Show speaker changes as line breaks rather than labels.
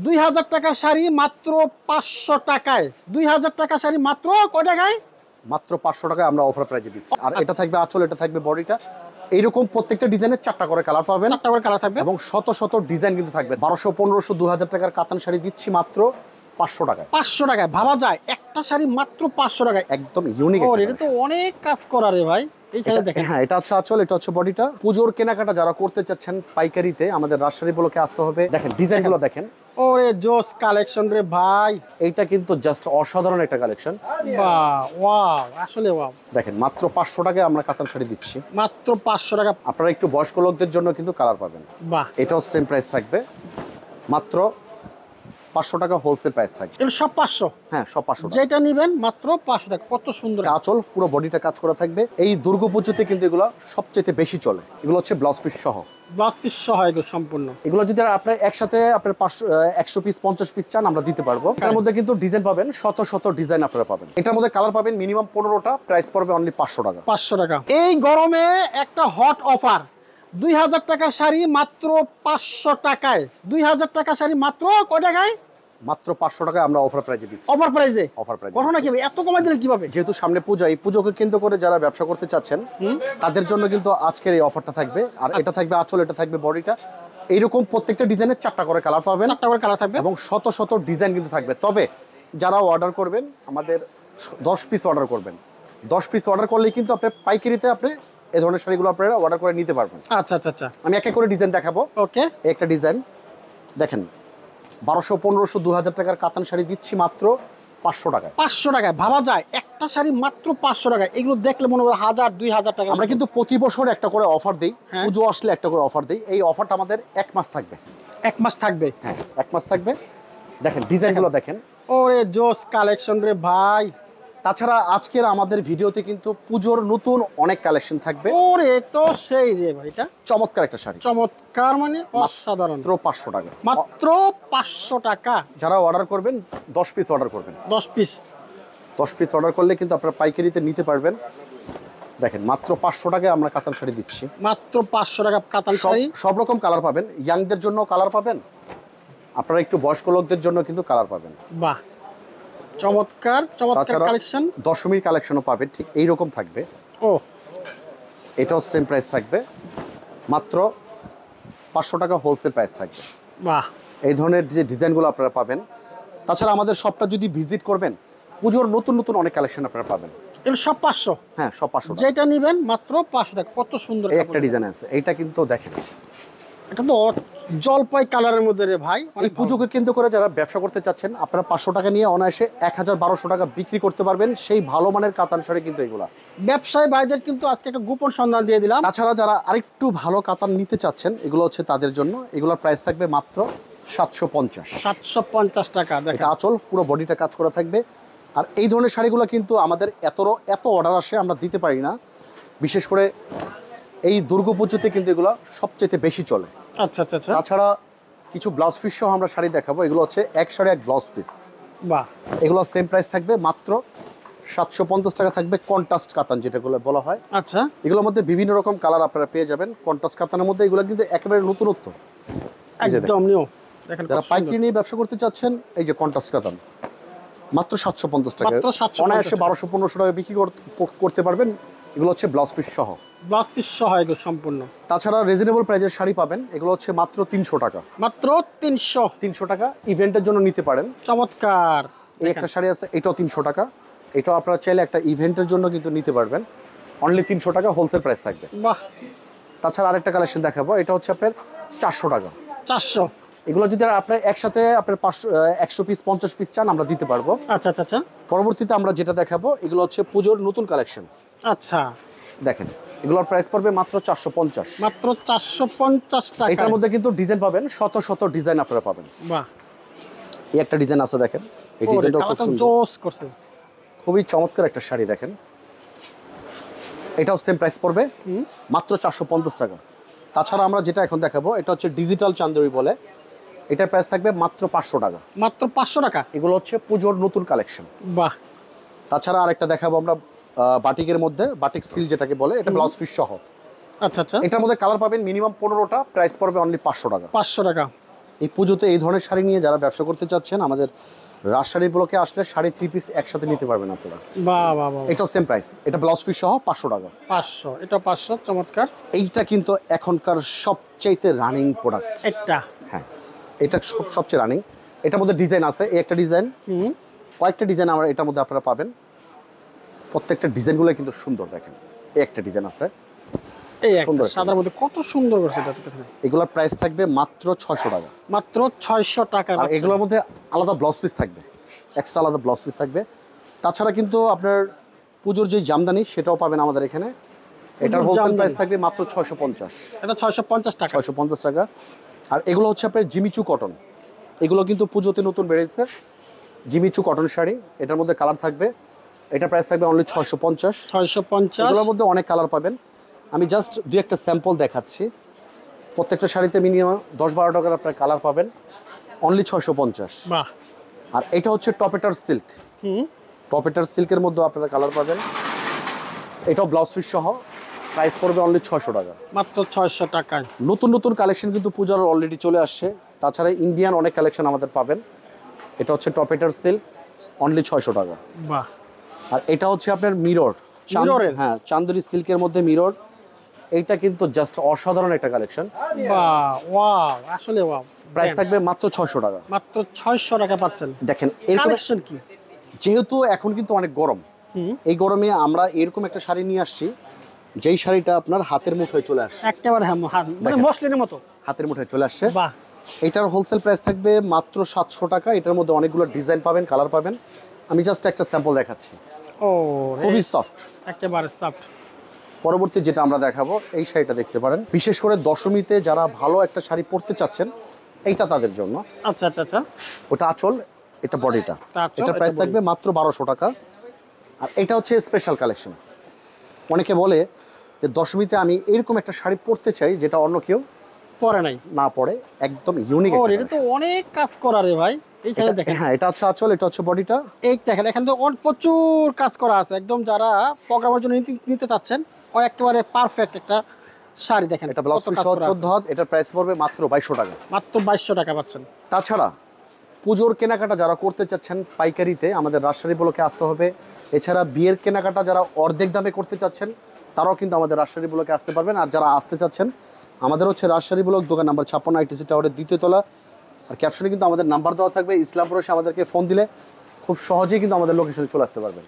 2000 টাকার শাড়ি মাত্র 500 টাকায়। 2000 টাকার শাড়ি মাত্র কয় টাকায়?
মাত্র 500 টাকায় আমরা অফার প্রাইজে দিচ্ছি। আর এটা থাকবে আঁচল, এটা থাকবে বডিটা। এইরকম প্রত্যেকটা ডিজাইনের 4টা করে কালার পাবেন,
4টা করে কালার থাকবে
এবং শত শত ডিজাইন কিন্তু থাকবে। 1200, 1500, 2000 টাকার কাতান শাড়ি দিচ্ছি মাত্র 500 টাকায়।
500 টাকায় ভাবা যায় একটা শাড়ি মাত্র 500 টাকায়।
একদম ইউনিক।
এটা তো অনেক কাজ করা রে ভাই। এইখানে দেখেন,
হ্যাঁ, এটা হচ্ছে আঁচল, এটা হচ্ছে বডিটা। পুজোর কেনাকাটা যারা করতে চাচ্ছেন পাইকারিতে, আমাদের রাজশাহী ব্লকে আসতে হবে। দেখেন ডিজাইনগুলো দেখেন,
ওরে জোস কালেকশন রে ভাই।
এইটা কিন্তু জাস্ট অসাধারণ একটা কালেকশন।
বাহ, ওয়াও, আসলে ওয়াও।
দেখেন মাত্র 500 টাকায় আমরা কাতান শাড়ি দিচ্ছি।
মাত্র 500 টাকা।
আপনারা একটু বয়স্ক লোকদের জন্য কিন্তু কালার পাবেন।
বাহ,
এটাও সেম প্রাইস থাকবে, মাত্র 500 টাকা হোলসেল প্রাইস থাকবে।
এগুলো সব 500?
হ্যাঁ, সব 500 টাকা।
যেটা নিবেন মাত্র 500 টাকা। কত সুন্দর
আঁচল, পুরো বডিটা কাজ করা থাকবে। এই দুর্গাপুজোতে কিন্তু এগুলো সবচেয়ে বেশি চলে। এগুলো হচ্ছে ব্লাউজ পিস সহ,
ব্লাউজ পিস সহ এগুলো সম্পূর্ণ।
এগুলো যদি আপনার একসাথে আপনার 100 পিস 50 পিস চান আমরা দিতে পারবো। এটার মধ্যে কিন্তু ডিজাইন পাবেন, শত শত ডিজাইন আপনারা পাবেন। এটার মধ্যে কালার পাবেন মিনিমাম 15টা, প্রাইস পড়বে অনলি 500 টাকা।
500 টাকা। এই গরমে একটা হট অফার, 2000 টাকার শাড়ি মাত্র 500 টাকায়। 2000 টাকার শাড়ি মাত্র কয় টাকায়?
মাত্র 500 টাকায় আমরা অফার প্রাইজে দিচ্ছি।
অফার প্রাইজে?
অফার প্রাইজে।
ঘটনা কি এত কমাই দিলেন কিভাবে?
যেহেতু সামনে পূজা, এই পুজোকে কেন্দ্র করে যারা ব্যবসা করতে চাচ্ছেন তাদের জন্য কিন্তু আজকের এই অফারটা থাকবে। আর এটা থাকবে আঁচল, এটা থাকবে বডিটা। এইরকম প্রত্যেকটা ডিজাইনের 4টা করে কালার পাবেন,
4টা করে কালার থাকবে,
এবং শত শত ডিজাইন কিন্তু থাকবে। তবে যারা অর্ডার করবেন, আমাদের 10 পিস অর্ডার করবেন, 10 পিস অর্ডার করলেই কিন্তু আপনি পাইকারিতে আপনি এই ধরনের শাড়িগুলো আপনারা অর্ডার করে নিতে পারবেন।
আচ্ছা আচ্ছা আচ্ছা,
আমি এক এক করে ডিজাইন দেখাবো।
ওকে।
একটা ডিজাইন দেখেন, 1200, 1500, 2000 টাকার কাতান শাড়ি দিচ্ছি মাত্র 500 টাকায়।
500 টাকায় ভাবা যায় একটা শাড়ি মাত্র 500 টাকায়। এগুলো দেখলে মনে হয় 1000, 2000 টাকা।
আমরা কিন্তু প্রতি বছর একটা করে অফার দিই,
হ্যাঁ।
পুজো আসলে একটা করে অফার দিই। এই অফারটা আমাদের 1 মাস থাকবে।
1 মাস থাকবে?
হ্যাঁ, 1 মাস থাকবে। দেখেন ডিজাইনগুলো দেখেন,
ওরে জোস কালেকশন রে ভাই।
তাছাড়া আজকের আমাদের ভিডিওতে কিন্তু পুজোর নতুন অনেক কালেকশন থাকবে।
ওরে তো সেই রে ভাই, এটা
চমৎকার একটা শাড়ি,
চমৎকার, মানে অসাধারণ।
মাত্র 500 টাকা।
মাত্র 500 টাকা।
যারা অর্ডার করবেন 10 পিস অর্ডার করবেন,
10 পিস
10 পিস অর্ডার করলে কিন্তু আপনারা পাইকারিতে নিতে পারবেন। দেখেন মাত্র 500 টাকায় আমরা কাতান শাড়ি দিচ্ছি।
মাত্র 500 টাকা কাতান শাড়ি।
সব রকম কালার পাবেন, ইয়াংদের জন্য কালার পাবেন, আপনারা একটু বয়স্ক লোকদের জন্য কিন্তু কালার পাবেন।
বাহ, চমৎকার চমৎকার কালেকশন।
দশমীর কালেকশনও পাবেন, ঠিক এইরকম থাকবে।
ও,
এটাও সেম প্রাইস থাকবে, মাত্র 500 টাকা হোলসেল প্রাইস থাকবে।
বাহ,
এই ধরনের যে ডিজাইনগুলো আপনারা পাবেন। তাছাড়া আমাদের শপটা যদি ভিজিট করবেন, পুজোর নতুন নতুন অনেক কালেকশন আপনারা পাবেন।
এগুলো সব 500?
হ্যাঁ, সব 500 টাকা।
যেটা নিবেন মাত্র 500 টাকা। কত সুন্দর
এই একটা ডিজাইন আছে, এইটা কিন্তু দেখেন,
এটা তো জলপাই কালারের মধ্যে রে ভাই।
এই পুজোকে কেন্দ্র করে যারা ব্যবসা করতে চাচ্ছেন, আপনারা 500 টাকা নিয়ে অনায়াসে 1000, 1200 টাকা বিক্রি করতে পারবেন। সেই ভালো মানের কাতান শাড়ি কিন্তু এগুলা।
ব্যবসায়ী ভাইদের কিন্তু আজকে একটা গোপন সন্ধান দিয়ে দিলাম।
তাছাড়া যারা আরেকটু ভালো কাতান নিতে চাচ্ছেন, এগুলো হচ্ছে তাদের জন্য। এগুলোর প্রাইস থাকবে মাত্র 750।
750 টাকা।
এটা
দেখেন
আঁচল, পুরো বডিটা কাজ করা থাকবে। আর এই ধরনের শাড়িগুলো কিন্তু আমাদের এত অর্ডার আসে, আমরা দিতে পারি না। বিশেষ করে এই দুর্গাপুজোতে কিন্তু এগুলো সবচেয়ে বেশি চলে।
আচ্ছা আচ্ছা আচ্ছা,
তাছাড়া কিছু ব্লাউজ পিস সহ আমরা শাড়ি দেখাবো। এগুলো হচ্ছে এক শাড়ি এক ব্লাউজ পিস।
বাহ,
এগুলো সেম প্রাইস থাকবে, মাত্র 750 টাকা থাকবে। কন্ট্রাস্ট কাতান যেটাগুলো বলা হয়।
আচ্ছা,
এগুলোর মধ্যে বিভিন্ন রকম কালার আপনারা পেয়ে যাবেন কন্ট্রাস্ট কাতানের মধ্যে। এগুলো কিন্তু একেবারে নতুনত্ব,
একদম নিউ। দেখেন
যারা পাইকারি নিয়ে ব্যবসা করতে চাচ্ছেন, এই যে কন্ট্রাস্ট কাতান মাত্র 750 টাকা।
মাত্র 750
অনায়াসে 1200, 1500 টাকা বিক্রি করতে পারবেন। এগুলো হচ্ছে ব্লাউজ পিস সহ,
ব্লাউজ পিস সহ এগুলো সম্পূর্ণ।
তাছাড়া রিজনেবল প্রাইসের শাড়ি পাবেন। এগুলো হচ্ছে মাত্র 300 টাকা।
মাত্র 300
টাকা ইভেন্টের জন্য নিতে পারেন।
চমৎকার।
এই একটা শাড়ি আছে, এটাও 300 টাকা। এটাও আপনারা চাইলে একটা ইভেন্টের জন্য কিন্তু নিতে পারবেন। অনলি 300 টাকা হোলসেল প্রাইস থাকবে।
বাহ,
তাছাড়া আরেকটা কালেকশন দেখাবো, এটা হচ্ছে আপনার 400 টাকা।
400।
এগুলো যদি আপনার একসাথে আপনার 100 পিস 50 পিস চান আমরা দিতে পারবো।
আচ্ছা আচ্ছা আচ্ছা,
পরবর্তীতে আমরা যেটা দেখাবো, এগুলো হচ্ছে পুজোর নতুন কালেকশন।
আচ্ছা,
দেখেন এগুলোর প্রাইস পড়বে মাত্র 450।
মাত্র 450 টাকা।
এটার মধ্যে কিন্তু ডিজাইন পাবেন, শত শত ডিজাইন আপনারা পাবেন।
বাহ,
এই একটা ডিজাইন আছে দেখেন, এই ডিজাইনটা খুব সুন্দর,
জোস করছে।
খুবই চমৎকার একটা শাড়ি। দেখেন এটাও সেম প্রাইস পড়বে, মাত্র 450 টাকা। তাছাড়া আমরা যেটা এখন দেখাবো, এটা হচ্ছে ডিজিটাল চান্দরি বলে। এটার প্রাইস থাকবে মাত্র 500 টাকা।
মাত্র 500 টাকা।
এগুলো হচ্ছে পুজোর নতুন কালেকশন।
বাহ,
তাছাড়া আরেকটা দেখাবো আমরা বাটিকের মধ্যে, বাটিক সিল যেটাকে বলে, এটা ব্লাউজ পিস সহ।
আচ্ছা আচ্ছা,
এটার মধ্যে কালার পাবেন মিনিমাম 15টা, প্রাইস পড়বে অনলি 500 টাকা।
500 টাকা।
এই পুজোতে এই ধরনের শাড়ি নিয়ে যারা ব্যবসা করতে চাচ্ছেন আমাদের রাজশাহী ব্লকে আসলে শাড়ি 3 পিস একসাথে নিতে পারবেন আপনারা।
বাহ বাহ বাহ,
এটাও সেম প্রাইস, এটা ব্লাউজ পিস সহ 500 টাকা।
500, এটা 500, চমৎকার।
এইটা কিন্তু এখনকার সবচাইতে রানিং প্রোডাক্ট।
একটা
হ্যাঁ, এটা সবচেয়ে রানিং। এটার মধ্যে ডিজাইন আছে, এই একটা ডিজাইন, কয়েকটা ডিজাইন আমরা এটার মধ্যে আপনারা পাবেন। প্রত্যেকটা ডিজাইনগুলো কিন্তু সুন্দর, দেখেন এই একটা ডিজাইন আছে,
এই
সুন্দর
একটা সাদার মধ্যে কত সুন্দর করছে এটা।
এগুলোর প্রাইস থাকবে মাত্র 600 টাকা।
মাত্র 600 টাকা।
আর এগুলোর মধ্যে আলাদা ব্লাউজ পিস থাকবে, এক্সট্রা আলাদা ব্লাউজ পিস থাকবে। তাছাড়া কিন্তু আপনার পুজোর যে জামদানি সেটাও পাবেন আমাদের এখানে। এটার হোলসেল প্রাইস থাকবে মাত্র 650।
এটা 650 টাকা।
650 টাকা। আর এগুলো হচ্ছে আপনার জিমিচু কটন, এগুলো কিন্তু পুজোতে নতুন বেরিয়েছে, জিমিচু কটন শাড়ি। এটার মধ্যে কালার থাকবে, এটা প্রাইস থাকবে অনলি 650।
650।
এগুলোর মধ্যে অনেক কালার পাবেন, আমি জাস্ট দুই একটা স্যাম্পল দেখাচ্ছি। প্রত্যেকটা শাড়িতে মিনিমাম 10-12 টাকার আপনার কালার পাবেন, অনলি 650।
বাহ।
আর এটা হচ্ছে টপেটার সিল্ক, টপেটার সিল্কের মধ্যে আপনারা কালার পাবেন। এটাও ব্লাউজ পিস সহ, প্রাইস পড়বে অনলি 600 টাকা।
মাত্র 600 টাকায়।
নতুন নতুন কালেকশন কিন্তু পূজার অলরেডি চলে আসছে। তাছাড়া ইন্ডিয়ান অনেক কালেকশন আমাদের পাবেন। এটা হচ্ছে টপেটার সিল্ক, অনলি 600 টাকা।
বাহ।
আর এটা হচ্ছে আপনার মিরর, হ্যাঁ চান্দরি সিল্কের মধ্যে মিরর। এইটা কিন্তু জাস্ট অসাধারণ একটা কালেকশন।
বাহ, ওয়াও, আসলে ওয়াও।
প্রাইস থাকবে মাত্র 600 টাকা।
মাত্র 600 টাকা পাচ্ছেন।
দেখেন এরকম
কালেকশন কি,
যেহেতু এখন কিন্তু অনেক গরম, এই গরমে আমরা এরকম একটা শাড়ি নিয়ে আসছি, যেই শাড়িটা আপনার হাতের মুঠোয় চলে আসছে,
একেবারে মানে মসলিনের মতো
হাতের মুঠোয় চলে আসছে।
বাহ।
এটার হোলসেল প্রাইস থাকবে মাত্র 700 টাকা। এটার মধ্যে অনেকগুলো ডিজাইন পাবেন, কালার পাবেন। আমি জাস্ট একটা স্যাম্পল দেখাচ্ছি,
ও
খুবই সফট,
একেবারে সফট।
পরবর্তী যেটা আমরা দেখাবো এই শাড়িটা দেখতে পারেন, বিশেষ করে দশমীতে যারা ভালো একটা শাড়ি পরতে চাচ্ছেন এইটা তাদের জন্য।
আচ্ছা আচ্ছা আচ্ছা।
ওটা আঁচল, এটা বডিটা,
আঁচল,
এটা প্রাইস
এটা
থাকবে মাত্র 1200 টাকা। আর এটা হচ্ছে স্পেশাল কালেকশন। অনেকে বলে যে দশমীতে আমি এরকম একটা শাড়ি পরতে চাই যেটা অন্য কেউ
পরে নাই,
না পরে, একদম ইউনিক।
ও এটা তো অনেক কাজ করা রে ভাই। এইখানে দেখেন,
হ্যাঁ এটা হচ্ছে আঁচল, এটা হচ্ছে বডিটা।
এই দেখেন এখানে তো প্রচুর কাজ করা আছে। একদম যারা প্রোগ্রামের জন্য নিতে চাচ্ছেন, ও একেবারে পারফেক্ট একটা শাড়ি। দেখেন
এটা ব্লাউজ পিস সহ 14 হাত, এটার প্রাইস পড়বে মাত্র 2200 টাকা।
মাত্র 2200 টাকা পাচ্ছেন।
তাছাড়া পুজোর কেনাকাটা যারা করতে চাচ্ছেন পাইকারিতে, আমাদের রাজশাহী ব্লকে আসতে হবে। এছাড়া বিয়ের কেনাকাটা যারা অর্ধেক দামে করতে চাচ্ছেন তারাও কিন্তু আমাদের রাজশাহী ব্লকে আসতে পারবেন। আর যারা আসতে চাচ্ছেন, আমাদের হচ্ছে রাজশাহী ব্লক, দোকান নাম্বার 56, আইটিসি টাওয়ারের 2য় তলা। আর ক্যাপশনে কিন্তু আমাদের নাম্বার দেওয়া থাকবে, ইসলামপুরে এসে আমাদেরকে ফোন দিলে খুব সহজেই কিন্তু আমাদের লোকেশনে চলে আসতে পারবেন।